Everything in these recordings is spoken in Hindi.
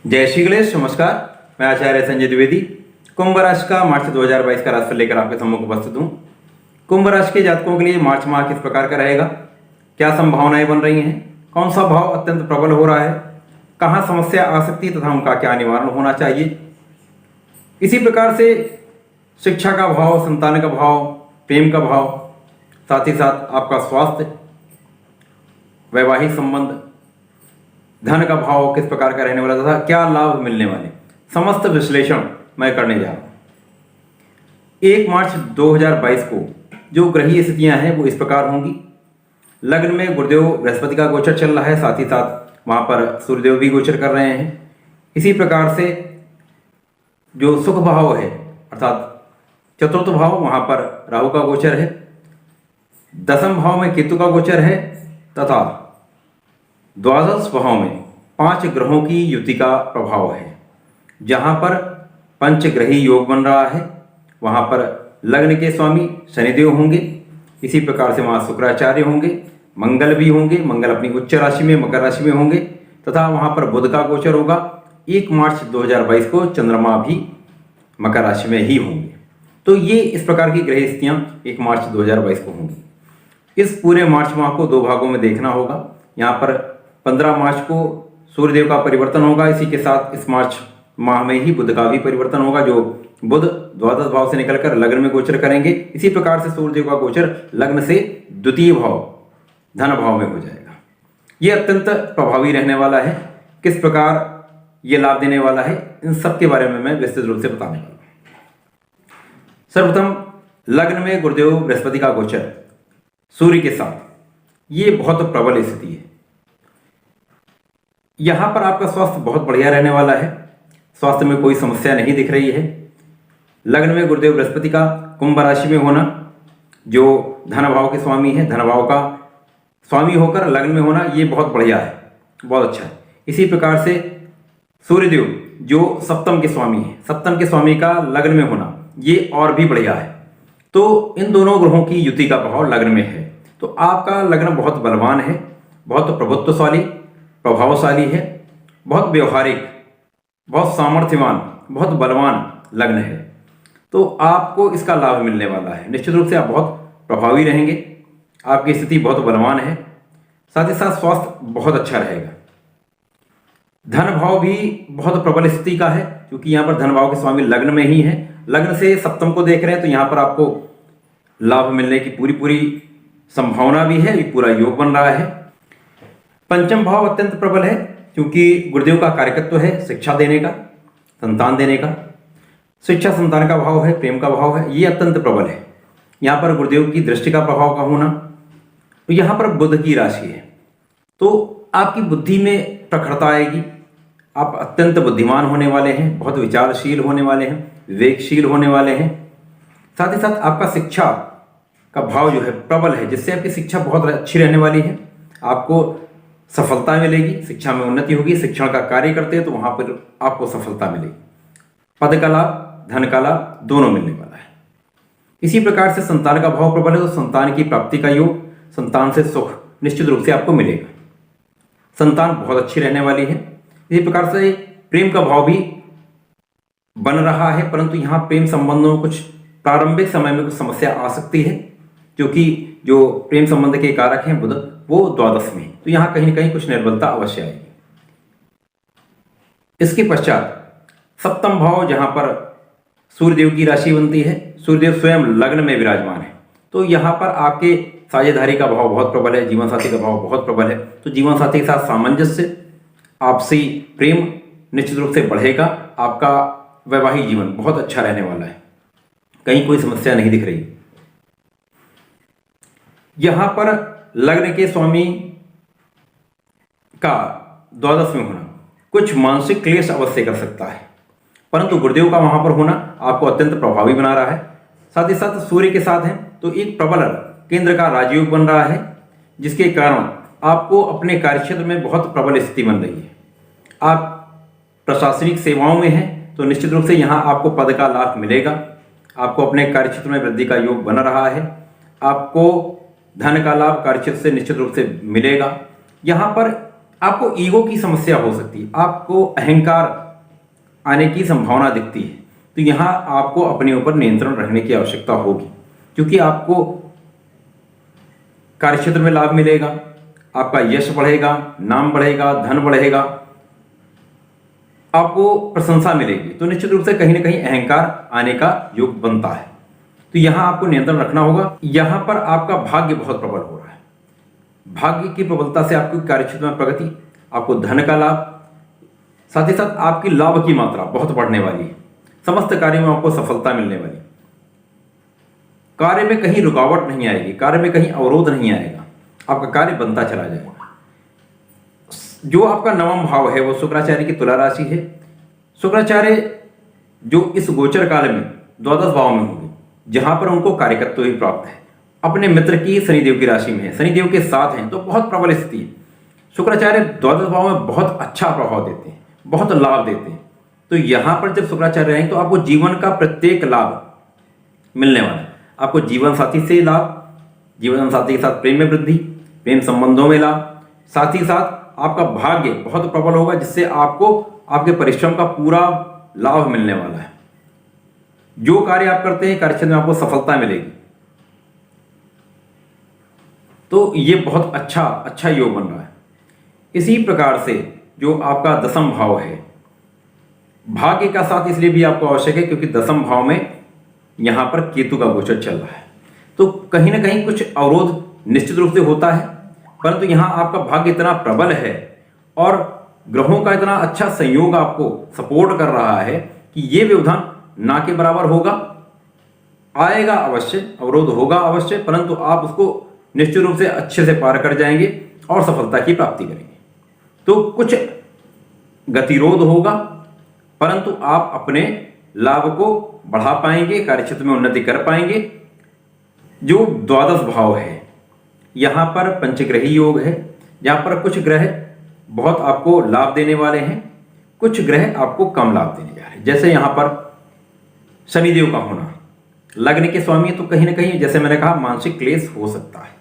जय श्री गणेश। नमस्कार, मैं आचार्य संजय द्विवेदी कुंभ राशि का मार्च 2022 का राशिफल लेकर आपके सम्मुख उपस्थित हूँ। कुंभ राशि के जातकों के लिए मार्च माह किस प्रकार का रहेगा, क्या संभावनाएं बन रही हैं, कौन सा भाव अत्यंत प्रबल हो रहा है, कहाँ समस्या आ सकती है तथा उनका क्या निवारण होना चाहिए। इसी प्रकार से शिक्षा का भाव, संतान का भाव, प्रेम का भाव, साथ ही साथ आपका स्वास्थ्य, वैवाहिक संबंध, धन का भाव किस प्रकार का रहने वाला तथा क्या लाभ मिलने वाले, समस्त विश्लेषण मैं करने जा रहा हूं। 1 मार्च 2022 को जो ग्रहीय स्थितियां हैं वो इस प्रकार होंगी। लग्न में गुरुदेव बृहस्पति का गोचर चल रहा है, साथ ही साथ वहां पर सूर्यदेव भी गोचर कर रहे हैं। इसी प्रकार से जो सुख भाव है अर्थात चतुर्थ भाव, वहां पर राहु का गोचर है। दसम भाव में केतु का गोचर है तथा द्वादश भाव में 5 ग्रहों की युति का प्रभाव है। जहां पर पंचग्रही योग बन रहा है वहां पर लग्न के स्वामी शनिदेव होंगे। इसी प्रकार से वहां शुक्राचार्य होंगे, मंगल भी होंगे, मंगल अपनी उच्च राशि में मकर राशि में होंगे तथा वहां पर बुध का गोचर होगा। 1 मार्च 2022 को चंद्रमा भी मकर राशि में ही होंगे। तो ये इस प्रकार की ग्रह स्थितियां 1 मार्च 2022 को होंगी। इस पूरे मार्च माह को 2 भागों में देखना होगा। यहाँ पर 15 मार्च को सूर्यदेव का परिवर्तन होगा, इसी के साथ इस मार्च माह में ही बुध का भी परिवर्तन होगा, जो बुध द्वादश भाव से निकलकर लग्न में गोचर करेंगे। इसी प्रकार से सूर्यदेव का गोचर लग्न से द्वितीय भाव धन भाव में हो जाएगा। ये अत्यंत प्रभावी रहने वाला है। किस प्रकार ये लाभ देने वाला है, इन सब के बारे में मैं विस्तृत रूप से बताने वाला हूं। सर्वप्रथम लग्न में गुरुदेव बृहस्पति का गोचर सूर्य के साथ, ये बहुत प्रबल स्थिति है। यहां पर आपका स्वास्थ्य बहुत बढ़िया रहने वाला है, स्वास्थ्य में कोई समस्या नहीं दिख रही है। लग्न में गुरुदेव बृहस्पति का कुंभ राशि में होना, जो धन भाव के स्वामी है, धन भाव का स्वामी होकर लग्न में होना, ये बहुत बढ़िया है, बहुत अच्छा है। इसी प्रकार से सूर्यदेव जो सप्तम के स्वामी है, सप्तम के स्वामी का लग्न में होना, ये और भी बढ़िया है। तो इन दोनों ग्रहों की युति का प्रभाव लग्न में है। तो आपका लग्न बहुत बलवान है, बहुत प्रभुत्वशाली, प्रभावशाली है, बहुत व्यवहारिक, बहुत सामर्थ्यवान, बहुत बलवान लग्न है। तो आपको इसका लाभ मिलने वाला है। निश्चित रूप से आप बहुत प्रभावी रहेंगे, आपकी स्थिति बहुत बलवान है, साथ ही साथ स्वास्थ्य बहुत अच्छा रहेगा। धन भाव भी बहुत प्रबल स्थिति का है, क्योंकि यहाँ पर धन भाव के स्वामी लग्न में ही है। लग्न से सप्तम को देख रहे हैं, तो यहाँ पर आपको लाभ मिलने की पूरी संभावना भी है, ये पूरा योग बन रहा है। पंचम भाव अत्यंत प्रबल है, क्योंकि गुरुदेव का कार्यकत्व है शिक्षा देने का, संतान देने का। शिक्षा संतान का भाव है, प्रेम का भाव है, ये अत्यंत प्रबल है। यहाँ पर गुरुदेव की दृष्टि का प्रभाव का होना, तो यहाँ पर बुध की राशि है, तो आपकी बुद्धि में प्रखरता आएगी। आप अत्यंत बुद्धिमान होने वाले हैं, बहुत विचारशील होने वाले हैं, विवेकशील होने वाले हैं। साथ ही साथ आपका शिक्षा का भाव जो है प्रबल है, जिससे आपकी शिक्षा बहुत अच्छी रहने वाली है। आपको सफलता मिलेगी, शिक्षा में उन्नति होगी। शिक्षण का कार्य करते हैं तो वहां पर आपको सफलता मिलेगी। पद का लाभ, धन का लाभ दोनों मिलने वाला है। इसी प्रकार से संतान का भाव प्रबल है, तो संतान की प्राप्ति का योग, संतान से सुख निश्चित रूप से आपको मिलेगा। संतान बहुत अच्छी रहने वाली है। इसी प्रकार से प्रेम का भाव भी बन रहा है, परंतु यहाँ प्रेम संबंधों में कुछ प्रारंभिक समय में कुछ समस्या आ सकती है, क्योंकि जो प्रेम संबंध के कारक हैं बुध, वो द्वादश में, तो यहाँ कहीं ना कहीं कुछ निर्बलता अवश्य आएगी। इसके पश्चात सप्तम भाव, जहां पर सूर्यदेव की राशि बनती है, सूर्यदेव स्वयं लग्न में विराजमान है, तो यहाँ पर आपके साझेदारी का भाव बहुत प्रबल है, जीवन साथी का भाव बहुत प्रबल है। तो जीवन साथी के साथ सामंजस्य, आपसी प्रेम निश्चित रूप से बढ़ेगा। आपका वैवाहिक जीवन बहुत अच्छा रहने वाला है, कहीं कोई समस्या नहीं दिख रही। यहां पर लग्न के स्वामी का द्वादश में होना कुछ मानसिक क्लेश अवश्य कर सकता है, परंतु गुरुदेव का वहां पर होना आपको अत्यंत प्रभावी बना रहा है। साथ ही साथ सूर्य के साथ है, तो एक प्रबल केंद्र का राजयोग बन रहा है, जिसके कारण आपको अपने कार्यक्षेत्र में बहुत प्रबल स्थिति बन रही है। आप प्रशासनिक सेवाओं में हैं, तो निश्चित रूप से यहाँ आपको पद का लाभ मिलेगा। आपको अपने कार्यक्षेत्र में वृद्धि का योग बन रहा है। आपको धन का लाभ कार्यक्षेत्र से निश्चित रूप से मिलेगा। यहाँ पर आपको ईगो की समस्या हो सकती है, आपको अहंकार आने की संभावना दिखती है। तो यहाँ आपको अपने ऊपर नियंत्रण रखने की आवश्यकता होगी, क्योंकि आपको कार्यक्षेत्र में लाभ मिलेगा, आपका यश बढ़ेगा, नाम बढ़ेगा, धन बढ़ेगा, आपको प्रशंसा मिलेगी। तो निश्चित रूप से कहीं ना कहीं अहंकार आने का योग बनता है। तो यहां आपको नियंत्रण रखना होगा। यहां पर आपका भाग्य बहुत प्रबल हो रहा है। भाग्य की प्रबलता से आपकी कार्यक्षेत्र में प्रगति, आपको धन का लाभ, साथ ही साथ आपकी लाभ की मात्रा बहुत बढ़ने वाली है। समस्त कार्यों में आपको सफलता मिलने वाली, कार्य में कहीं रुकावट नहीं आएगी, कार्य में कहीं अवरोध नहीं आएगा, आपका कार्य बनता चला जाएगा। जो आपका नवम भाव है वो शुक्राचार्य की तुला राशि है। शुक्राचार्य जो इस गोचर काल में द्वादश भाव में होंगे, जहां पर उनको कार्यकत्व ही प्राप्त है, अपने मित्र की शनिदेव की राशि में है, शनिदेव के साथ हैं, तो बहुत प्रबल स्थिति है। शुक्राचार्य द्वादश भाव में बहुत अच्छा प्रभाव देते हैं, बहुत लाभ देते हैं। तो यहां पर जब शुक्राचार्य रहेंगे तो आपको जीवन का प्रत्येक लाभ मिलने वाला है। आपको जीवन साथी से लाभ, जीवन साथी के साथ प्रेम में वृद्धि, प्रेम संबंधों में लाभ, साथ ही साथ आपका भाग्य बहुत प्रबल होगा, जिससे आपको आपके परिश्रम का पूरा लाभ मिलने वाला है। जो कार्य आप करते हैं कार्यक्षेत्र में आपको सफलता मिलेगी। तो ये बहुत अच्छा योग बन रहा है। इसी प्रकार से जो आपका दसम भाव है, भाग्य का साथ इसलिए भी आपको आवश्यक है क्योंकि दसम भाव में यहां पर केतु का गोचर चल रहा है। तो कहीं ना कहीं कुछ अवरोध निश्चित रूप से होता है, परंतु यहां आपका भाग्य इतना प्रबल है और ग्रहों का इतना अच्छा संयोग आपको सपोर्ट कर रहा है कि ये व्यवधान ना के बराबर होगा। आएगा अवश्य, अवरोध होगा अवश्य, परंतु आप उसको निश्चित रूप से अच्छे से पार कर जाएंगे और सफलता की प्राप्ति करेंगे। तो कुछ गतिरोध होगा, परंतु आप अपने लाभ को बढ़ा पाएंगे, कार्यक्षेत्र में उन्नति कर पाएंगे। जो द्वादश भाव है, यहां पर पंचग्रही योग है, जहां पर कुछ ग्रह बहुत आपको लाभ देने वाले हैं, कुछ ग्रह आपको कम लाभ देने जा रहे हैं। जैसे यहां पर शनिदेव का होना, लग्न के स्वामी है, तो कहीं ना कहीं जैसे मैंने कहा मानसिक क्लेश हो सकता है।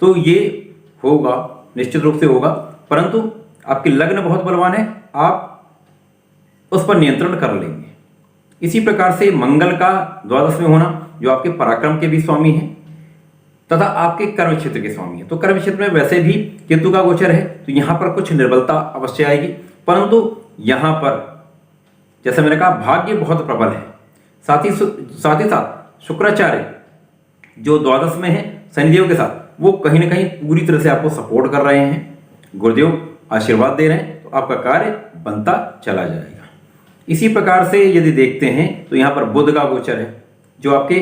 तो ये होगा, निश्चित रूप से होगा, परंतु आपकी लग्न बहुत बलवान है, आप उस पर नियंत्रण कर लेंगे। इसी प्रकार से मंगल का द्वादश में होना, जो आपके पराक्रम के भी स्वामी हैं तथा आपके कर्म क्षेत्र के स्वामी हैं। तो कर्म क्षेत्र में वैसे भी केतु का गोचर है, तो यहां पर कुछ निर्बलता अवश्य आएगी, परंतु यहां पर जैसे मैंने कहा भाग्य बहुत प्रबल है। साथ ही साथ शुक्राचार्य जो द्वादश में है शनिदेव के साथ, वो कहीं ना कहीं पूरी तरह से आपको सपोर्ट कर रहे हैं, गुरुदेव आशीर्वाद दे रहे हैं, तो आपका कार्य बनता चला जाएगा। इसी प्रकार से यदि देखते हैं तो यहाँ पर बुध का गोचर है, जो आपके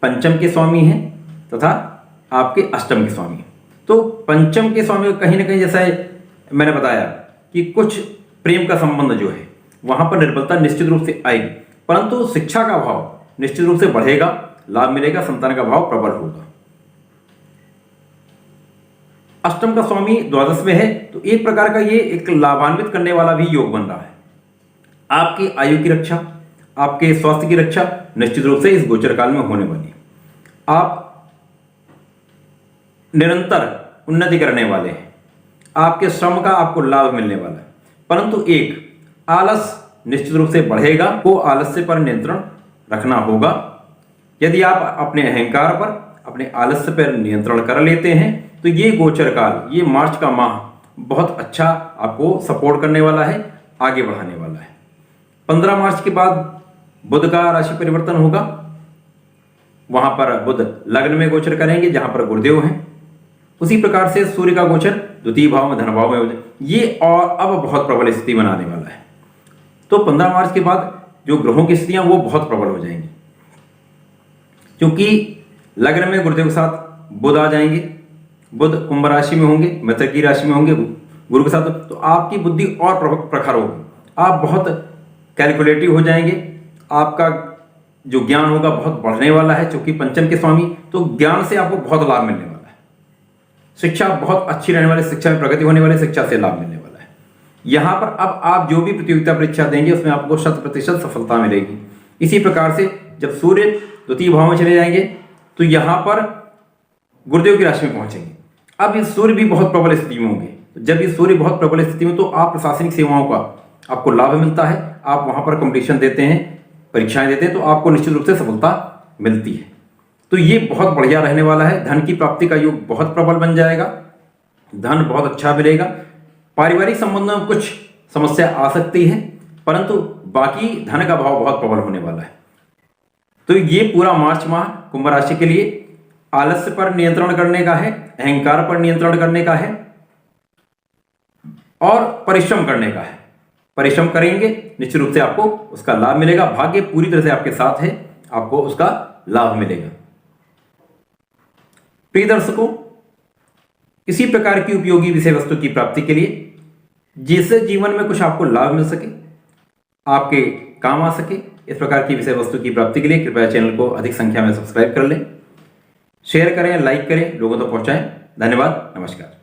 पंचम के स्वामी हैं तथा आपके अष्टम के स्वामी हैं। तो पंचम के स्वामी कहीं ना कहीं जैसा मैंने बताया कि कुछ प्रेम का संबंध जो है वहां पर निर्बलता निश्चित रूप से आएगी, परंतु शिक्षा का भाव निश्चित रूप से बढ़ेगा, लाभ मिलेगा, संतान का भाव प्रबल होगा। अष्टम का स्वामी द्वादश में है, तो एक प्रकार का ये एक लाभान्वित करने वाला भी योग बन रहा है। आपकी आयु की रक्षा, आपके स्वास्थ्य की रक्षा निश्चित रूप से इस गोचर काल में होने वाली है। आप निरंतर उन्नति करने वाले हैं, आपके श्रम का आपको लाभ मिलने वाला है, परंतु एक आलस निश्चित रूप से बढ़ेगा, को आलस्य पर नियंत्रण रखना होगा। यदि आप अपने अहंकार पर, अपने आलस्य पर नियंत्रण कर लेते हैं तो ये गोचर काल, ये मार्च का माह बहुत अच्छा आपको सपोर्ट करने वाला है, आगे बढ़ाने वाला है। 15 मार्च के बाद बुध का राशि परिवर्तन होगा, वहां पर बुध लग्न में गोचर करेंगे जहां पर गुरुदेव हैं। उसी प्रकार से सूर्य का गोचर द्वितीय भाव में, धन भाव में, ये और अब बहुत प्रबल स्थिति बनाने वाला है। तो 15 मार्च के बाद जो ग्रहों की स्थितियां वो बहुत प्रबल हो जाएंगी, क्योंकि लग्न में गुरुदेव के साथ बुध आ जाएंगे, बुध कुंभ राशि में होंगे, मित्र की राशि में होंगे गुरु के साथ, तो आपकी बुद्धि और प्रखर होगी, आप बहुत कैलकुलेटिव हो जाएंगे, आपका जो ज्ञान होगा बहुत बढ़ने वाला है, क्योंकि पंचम के स्वामी, तो ज्ञान से आपको बहुत लाभ मिलने वाला है। शिक्षा बहुत अच्छी रहने वाली, शिक्षा में प्रगति होने वाली, शिक्षा से लाभ मिलने वाला है। यहां पर अब आप जो भी प्रतियोगिता परीक्षा देंगे उसमें आपको 100% सफलता मिलेगी। इसी प्रकार से जब सूर्य द्वितीय भाव में चले जाएंगे तो यहां पर गुरुदेव की राशि में पहुंचेंगे। अब इस सूर्य भी बहुत प्रबल स्थिति में होंगे, जब ये सूर्य बहुत प्रबल स्थिति में, तो आप प्रशासनिक सेवाओं का आपको लाभ मिलता है। आप वहां पर कंपटीशन देते हैं, परीक्षाएं देते हैं, तो आपको निश्चित रूप से सफलता मिलती है। तो ये बहुत बढ़िया रहने वाला है। धन की प्राप्ति का योग बहुत प्रबल बन जाएगा, धन बहुत अच्छा मिलेगा। पारिवारिक संबंधों में कुछ समस्या आ सकती है, परंतु बाकी धन का भाव बहुत प्रबल होने वाला है। तो ये पूरा मार्च माह कुंभ राशि के लिए आलस्य पर नियंत्रण करने का है, अहंकार पर नियंत्रण करने का है और परिश्रम करने का है। परिश्रम करेंगे, निश्चित रूप से आपको उसका लाभ मिलेगा। भाग्य पूरी तरह से आपके साथ है, आपको उसका लाभ मिलेगा। प्रिय दर्शकों, इसी प्रकार की उपयोगी विषय वस्तु की प्राप्ति के लिए, जिससे जीवन में कुछ आपको लाभ मिल सके, आपके काम आ सके, इस प्रकार की विषय वस्तु की प्राप्ति के लिए कृपया चैनल को अधिक संख्या में सब्सक्राइब कर लें, शेयर करें, लाइक करें, लोगों तक पहुंचाएं। धन्यवाद, नमस्कार।